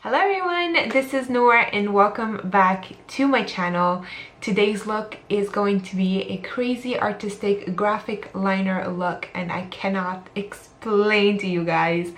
Hello everyone, this is Noor and welcome back to my channel. Today's look is going to be a crazy artistic graphic liner look, and I cannot explain to you guys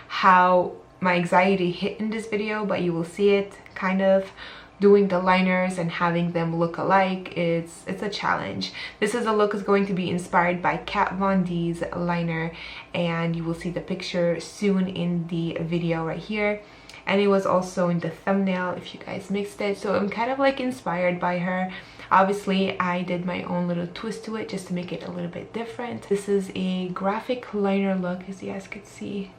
how my anxiety hit in this video, but you will see it. Kind of doing the liners and having them look alike, it's a challenge. This is a look is going to be inspired by Kat Von D's liner, and you will see the picture soon in the video right here. And it was also in the thumbnail if you guys mixed it, so I'm kind of like inspired by her. Obviously I did my own little twist to it just to make it a little bit different. This is a graphic liner look, as you guys could see.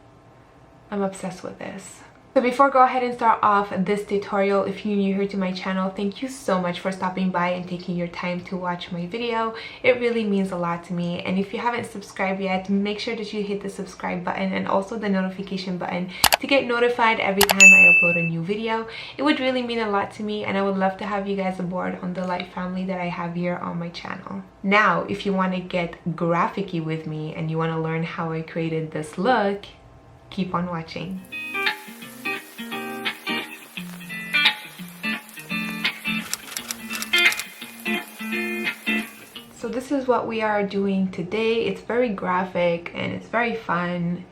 I'm obsessed with this. So before I go ahead and start off this tutorial, if you're new here to my channel, thank you so much for stopping by and taking your time to watch my video. It really means a lot to me. And if you haven't subscribed yet, make sure that you hit the subscribe button and also the notification button to get notified every time I upload a new video. It would really mean a lot to me, and I would love to have you guys aboard on the light family that I have here on my channel. Now, if you want to get graphic-y with me and you want to learn how I created this look, keep on watching. So this is what we are doing today. It's very graphic and it's very fun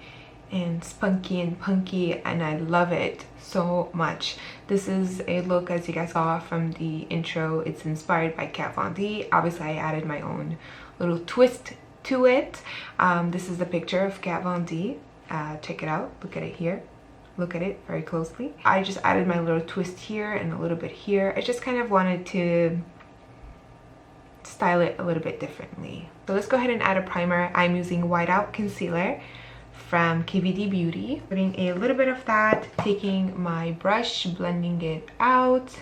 and spunky and punky, and I love it so much. This is a look, as you guys saw from the intro, it's inspired by Kat Von D. Obviously I added my own little twist to it. This is the picture of Kat Von D. Check it out, look at it here. Look at it very closely. I just added my little twist here and a little bit here. I just kind of wanted to style it a little bit differently. So let's go ahead and add a primer. I'm using Whiteout Concealer from KVD Beauty. Putting a little bit of that, taking my brush, blending it out,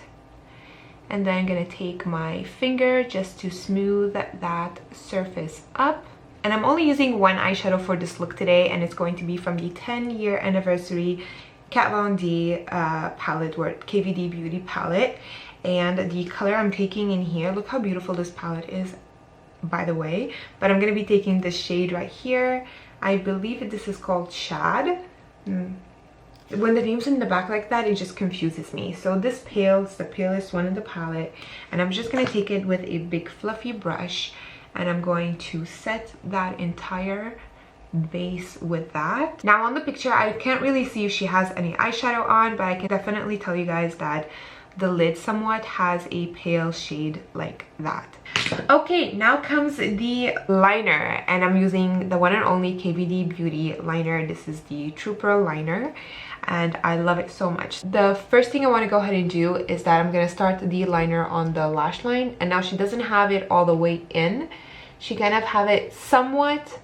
and then I'm gonna take my finger just to smooth that surface up. And I'm only using one eyeshadow for this look today, and it's going to be from the 10-year anniversary Kat Von D palette, or KVD Beauty palette. And the color I'm taking in here, look how beautiful this palette is, by the way. But I'm going to be taking this shade right here. I believe this is called Shad. When the name's in the back like that, it just confuses me. So this pale is the palest one in the palette. And I'm just going to take it with a big fluffy brush. And I'm going to set that entire base with that. Now on the picture, I can't really see if she has any eyeshadow on, but I can definitely tell you guys that the lid somewhat has a pale shade like that. Okay, now comes the liner, and I'm using the one and only KVD Beauty liner. This is the Trooper liner, and I love it so much. The first thing I want to go ahead and do is that I'm going to start the liner on the lash line. And now she doesn't have it all the way in. She kind of have it somewhat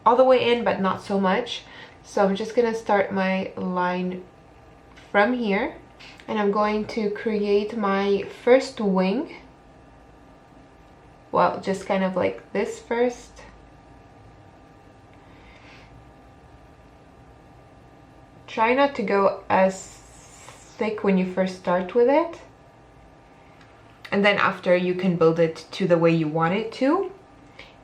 all the way in, but not so much. So I'm just going to start my line from here. And I'm going to create my first wing. Well, just kind of like this first. Try not to go as thick when you first start with it. And then after, you can build it to the way you want it to.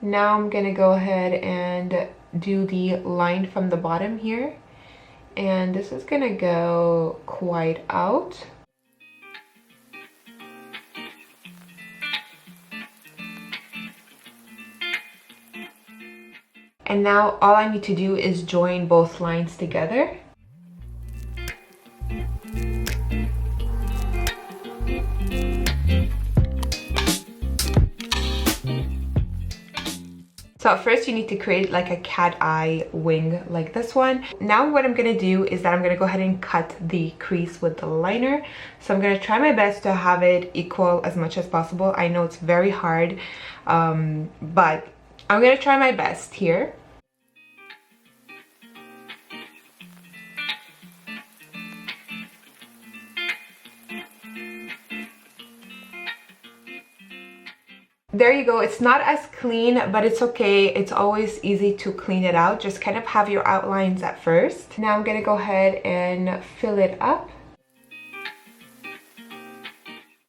Now I'm gonna go ahead and do the line from the bottom here. And this is gonna go quite out. And now all I need to do is join both lines together. So at first you need to create like a cat eye wing like this one. Now what I'm gonna do is that I'm gonna go ahead and cut the crease with the liner. So I'm gonna try my best to have it equal as much as possible. I know it's very hard, but I'm gonna try my best here. There you go. It's not as clean, but it's okay. It's always easy to clean it out. Just kind of have your outlines at first. Now I'm gonna go ahead and fill it up,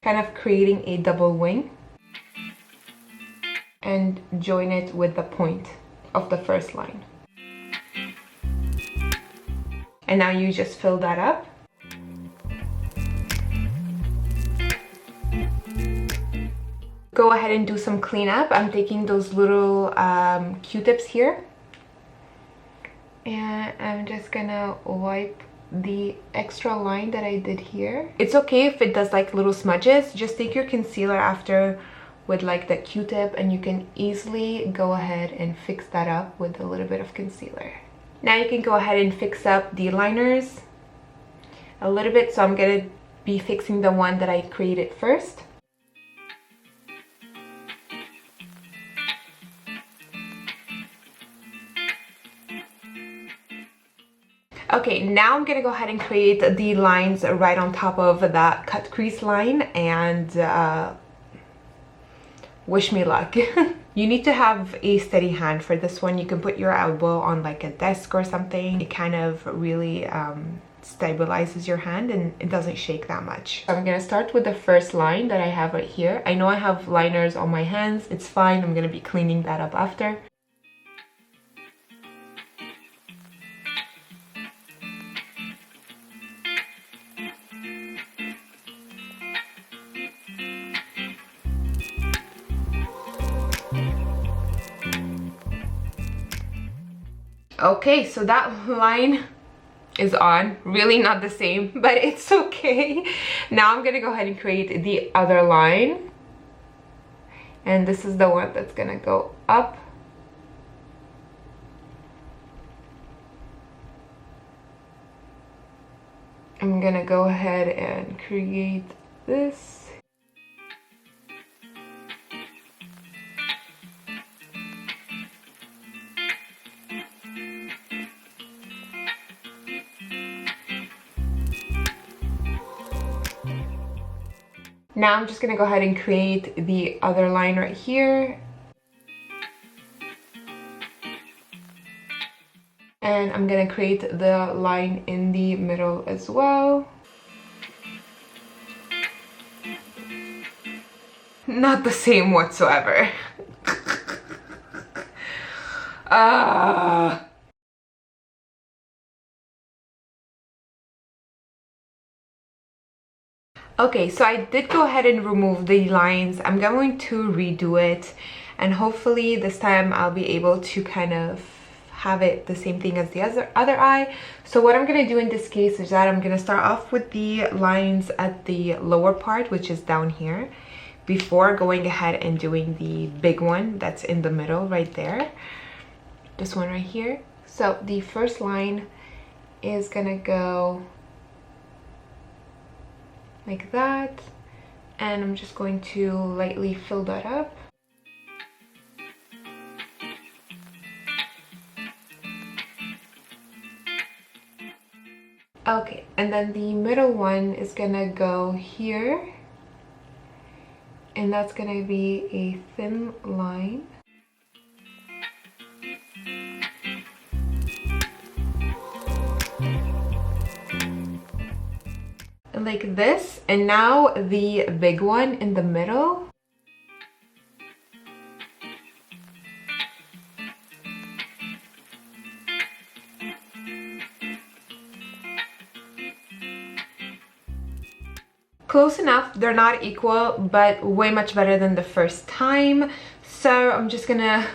kind of creating a double wing, and join it with the point of the first line. And now you just fill that up. go ahead and do some cleanup. I'm taking those little Q-tips here, and I'm just gonna wipe the extra line that I did here. It's okay if it does like little smudges. Just take your concealer after with like the Q-tip, and you can easily go ahead and fix that up with a little bit of concealer. Now you can go ahead and fix up the liners a little bit. So I'm gonna be fixing the one that I created first. Okay, now I'm gonna go ahead and create the lines right on top of that cut crease line, and wish me luck. You need to have a steady hand for this one. You can put your elbow on like a desk or something. It kind of really stabilizes your hand and it doesn't shake that much. I'm gonna start with the first line that I have right here. I know I have liners on my hands. It's fine. I'm gonna be cleaning that up after. Okay, so that line is on. Really not the same, but it's okay. Now I'm gonna go ahead and create the other line. And this is the one that's gonna go up. I'm gonna go ahead and create this. Now I'm just gonna go ahead and create the other line right here. And I'm gonna create the line in the middle as well. Not the same whatsoever. Okay, so I did go ahead and remove the lines. I'm going to redo it, and hopefully this time I'll be able to kind of have it the same thing as the other eye. So what I'm going to do in this case is that I'm going to start off with the lines at the lower part, which is down here, before going ahead and doing the big one that's in the middle right there. This one right here. So the first line is going to go like that, and I'm just going to lightly fill that up. Okay, and then the middle one is gonna go here, and that's gonna be a thin line. Like this, and now the big one in the middle. Close enough. They're not equal, but way much better than the first time. So I'm just gonna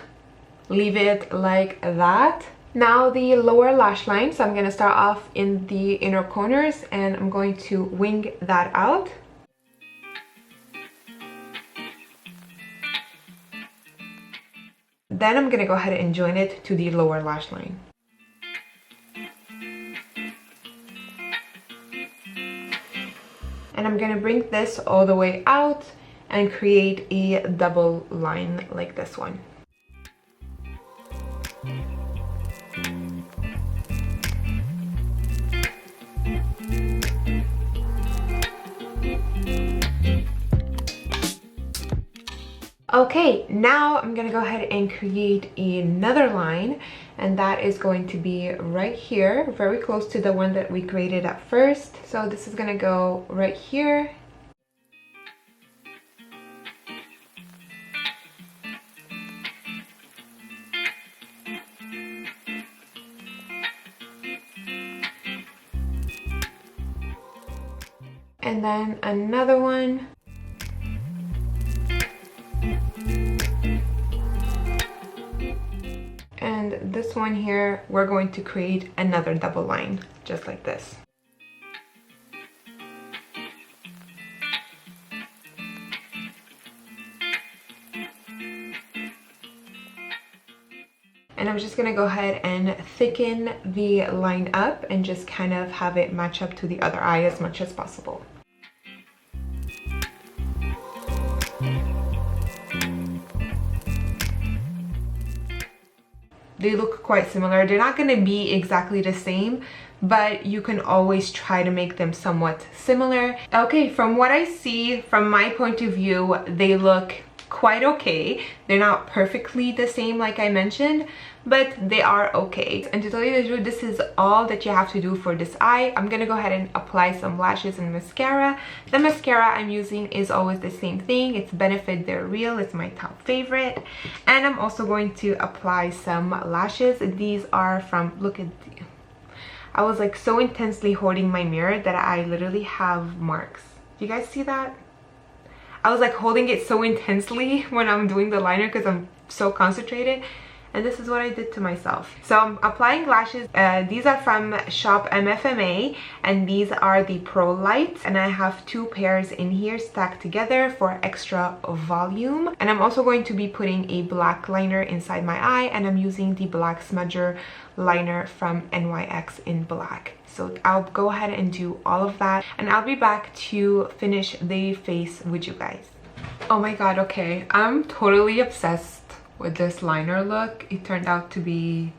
leave it like that. Now the lower lash line, so I'm going to start off in the inner corners, and I'm going to wing that out. Then I'm going to go ahead and join it to the lower lash line. And I'm going to bring this all the way out and create a double line like this one. Okay, now I'm gonna go ahead and create another line, and that is going to be right here, very close to the one that we created at first. So this is gonna go right here. And then another one. this one here, we're going to create another double line, just like this. And I'm just gonna go ahead and thicken the line up and just kind of have it match up to the other eye as much as possible. They look quite similar. They're not gonna be exactly the same, but you can always try to make them somewhat similar. Okay, from what I see, from my point of view, they look quite okay. They're not perfectly the same like I mentioned, but they are okay. And to tell you the truth, this is all that you have to do for this eye. I'm gonna go ahead and apply some lashes and mascara. The mascara I'm using is always the same thing. It's Benefit They're Real. It's my top favorite. And I'm also going to apply some lashes. These are from, look at the, I was like so intensely holding my mirror that I literally have marks. Do you guys see that? I was like holding it so intensely when I'm doing the liner because I'm so concentrated, and this is what I did to myself. So I'm applying lashes. These are from Shop MFMA, and these are the Pro Lights, and I have 2 pairs in here stacked together for extra volume. And I'm also going to be putting a black liner inside my eye, and I'm using the black smudger liner from NYX in black. So I'll go ahead and do all of that, and I'll be back to finish the face with you guys. Oh my god, okay, I'm totally obsessed with this liner look. It turned out to be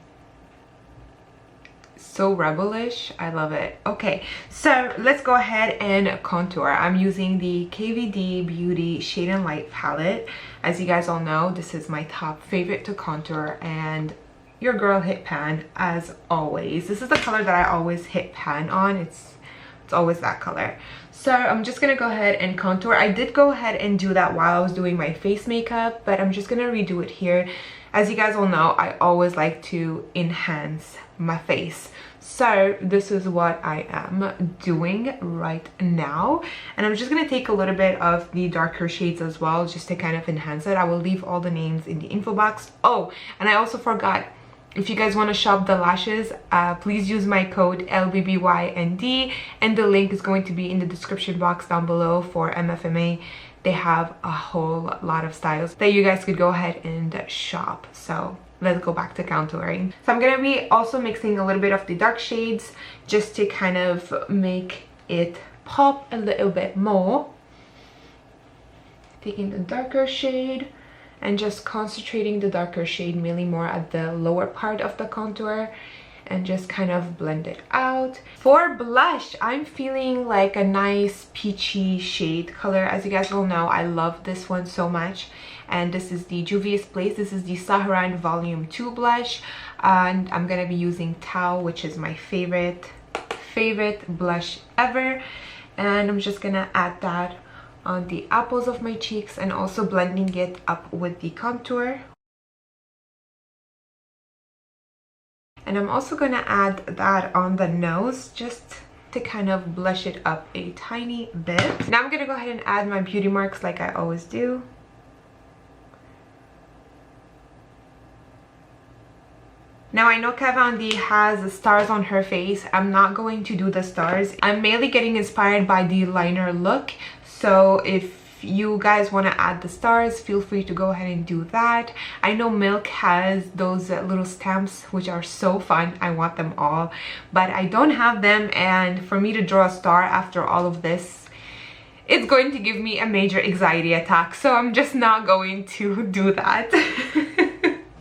so rebellish. I love it. Okay, so let's go ahead and contour. I'm using the KVD Beauty Shade Light palette. As you guys all know, this is my top favorite to contour, and your girl hit pan as always. This is the color that I always hit pan on. It's always that color. So I'm just gonna go ahead and contour. I did go ahead and do that while I was doing my face makeup, but I'm just gonna redo it here. As you guys all know, I always like to enhance my face. So this is what I am doing right now, and I'm just gonna take a little bit of the darker shades as well, just to kind of enhance it. I will leave all the names in the info box. Oh, and I also forgot, if you guys want to shop the lashes, please use my code LBBYND, and the link is going to be in the description box down below for MFMA. They have a whole lot of styles that you guys could go ahead and shop. So let's go back to contouring. So I'm gonna be also mixing a little bit of the dark shades just to kind of make it pop a little bit more. Taking the darker shade and just concentrating the darker shade mainly more at the lower part of the contour, and just kind of blend it out. For blush, I'm feeling like a nice peachy shade color. As you guys all know, I love this one so much, and this is the Juvia's Place. This is the Saharan Volume 2 blush, and I'm gonna be using Tao, which is my favorite blush ever, and I'm just gonna add that on the apples of my cheeks and also blending it up with the contour. And I'm also gonna add that on the nose just to kind of blush it up a tiny bit. Now I'm gonna go ahead and add my beauty marks like I always do. Now I know Kat Von D has stars on her face. I'm not going to do the stars. I'm mainly getting inspired by the liner look. So if you guys want to add the stars, feel free to go ahead and do that. I know Milk has those little stamps which are so fun. I want them all, but I don't have them, and for me to draw a star after all of this, it's going to give me a major anxiety attack, so I'm just not going to do that.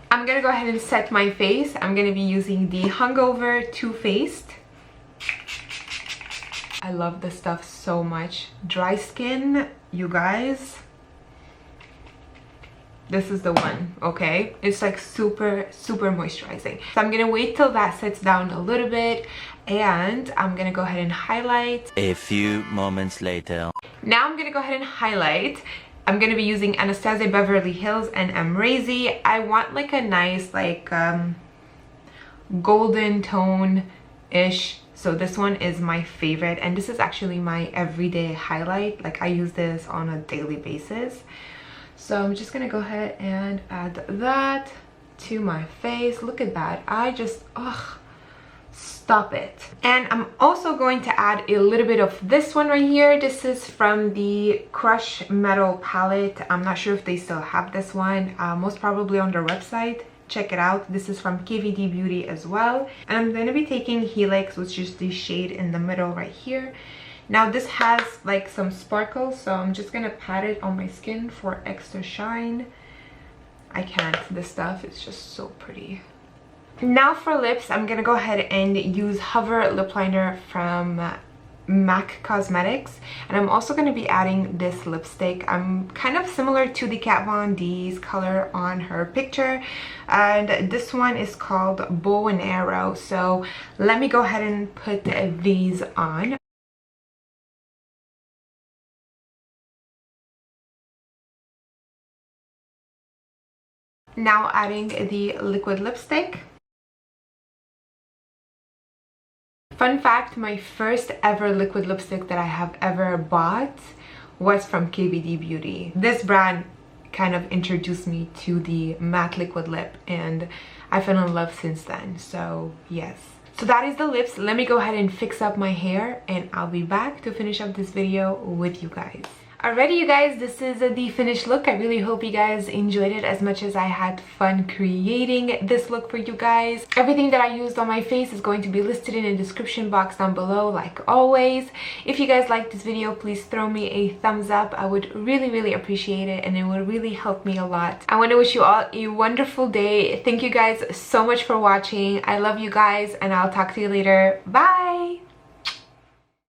I'm gonna go ahead and set my face. I'm gonna be using the Hungover Too Faced. I love this stuff so much. Dry skin, you guys, this is the one, okay? It's like super moisturizing. So I'm gonna wait till that sets down a little bit, and I'm gonna go ahead and highlight. A few moments later. Now I'm gonna go ahead and highlight. I'm gonna be using Anastasia Beverly Hills and Amrezy. I want like a nice like golden tone-ish. So this one is my favorite, and this is actually my everyday highlight. Like I use this on a daily basis. So I'm just gonna go ahead and add that. to my face. Look at that. I just, ugh, stop it. And I'm also going to add a little bit of this one right here. This is from the Crush Metal palette. I'm not sure if they still have this one, most probably on their website. Check it out. This is from KVD Beauty as well. And I'm going to be taking Helix, which is the shade in the middle right here. Now this has like some sparkles, so I'm just gonna pat it on my skin for extra shine. I can't, this stuff is just so pretty. Now for lips, I'm gonna go ahead and use Hover Lip Liner from MAC Cosmetics, and I'm also going to be adding this lipstick. I'm kind of similar to the Kat Von D's color on her picture, and this one is called Bow and Arrow. So let me go ahead and put these on. Now adding the liquid lipstick. Fun fact, my first ever liquid lipstick that I have ever bought was from KVD Beauty. This brand kind of introduced me to the matte liquid lip, and I fell in love since then, so yes. So that is the lips. Let me go ahead and fix up my hair, and I'll be back to finish up this video with you guys. Alrighty, you guys, this is the finished look. I really hope you guys enjoyed it as much as I had fun creating this look for you guys. Everything that I used on my face is going to be listed in the description box down below, like always. If you guys liked this video, please throw me a thumbs up. I would really appreciate it, and it would really help me a lot. I want to wish you all a wonderful day. Thank you guys so much for watching. I love you guys, and I'll talk to you later. Bye!